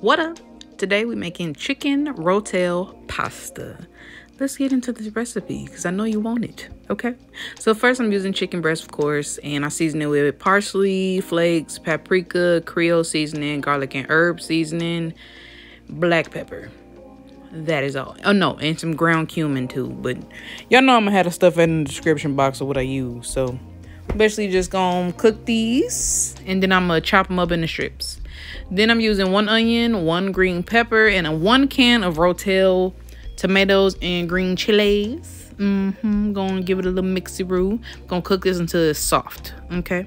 What up? Today we're making chicken rotel pasta. Let's get into this recipe because I know you want it. Okay, so first I'm using chicken breast, of course, and I season it with parsley flakes, paprika, Creole seasoning, garlic and herb seasoning, black pepper. That is all. Oh no, and some ground cumin too, but y'all know I'm gonna have the stuff in the description box of what I use. So basically just gonna cook these and then I'm gonna chop them up into strips. Then I'm using 1 onion, 1 green pepper, and 1 can of Rotel tomatoes and green chilies. Gonna give it a little mixy-roo. Gonna cook this until it's soft, okay?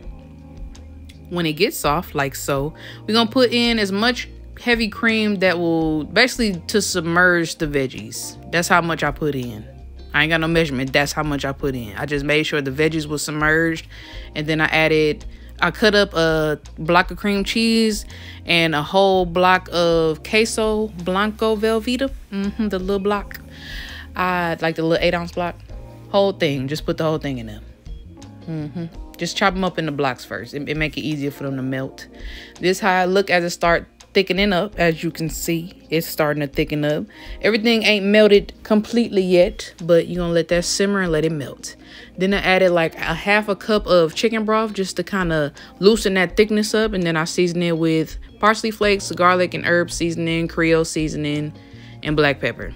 When it gets soft, like so, we're gonna put in as much heavy cream that will basically to submerge the veggies. That's how much I put in. I ain't got no measurement. That's how much I put in. I just made sure the veggies were submerged, and then I cut up a block of cream cheese and a whole block of Queso, Blanco, Velveeta. The little block. I like the little 8-ounce block. Whole thing. Just put the whole thing in there. Just chop them up in the blocks first. It make it easier for them to melt. This how I look as it start thickening up. As you can see, it's starting to thicken up. Everything ain't melted completely yet, but you're gonna let that simmer and let it melt. Then I added like a half a cup of chicken broth just to kind of loosen that thickness up, and then I season it with parsley flakes, garlic and herb seasoning, Creole seasoning, and black pepper.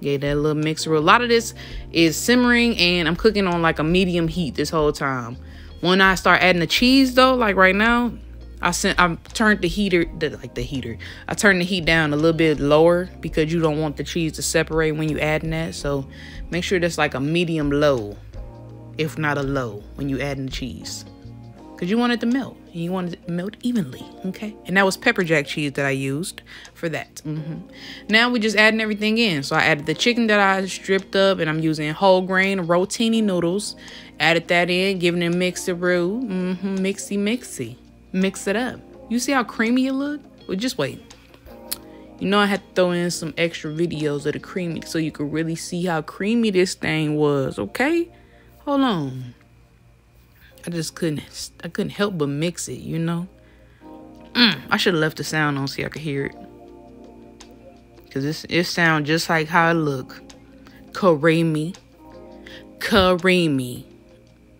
Gave that a little mixer. A lot of this is simmering, and I'm cooking on like a medium heat this whole time. When I start adding the cheese though, like right now, I turned the I turned the heat down a little bit lower because you don't want the cheese to separate when you adding that. So make sure that's like a medium low, if not a low, when you adding the cheese, because you want it to melt and you want it to melt evenly. Okay, and that was pepper jack cheese that I used for that. Now we just adding everything in. So I added the chicken that I stripped up, and I'm using whole grain Rotini noodles. Added that in, giving it mixy-roo. Mixy. Mix it up. You see how creamy it look? Well, just wait. You know I had to throw in some extra videos of the creamy so you could really see how creamy this thing was, okay? Hold on. I couldn't help but mix it, you know? I should have left the sound on so I could hear it. Because it sounds just like how it look. Creamy.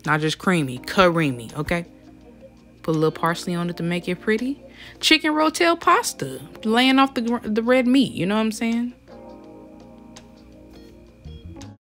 Not just creamy. Creamy, okay? Put a little parsley on it to make it pretty. Chicken rotel pasta. Laying off the red meat. You know what I'm saying?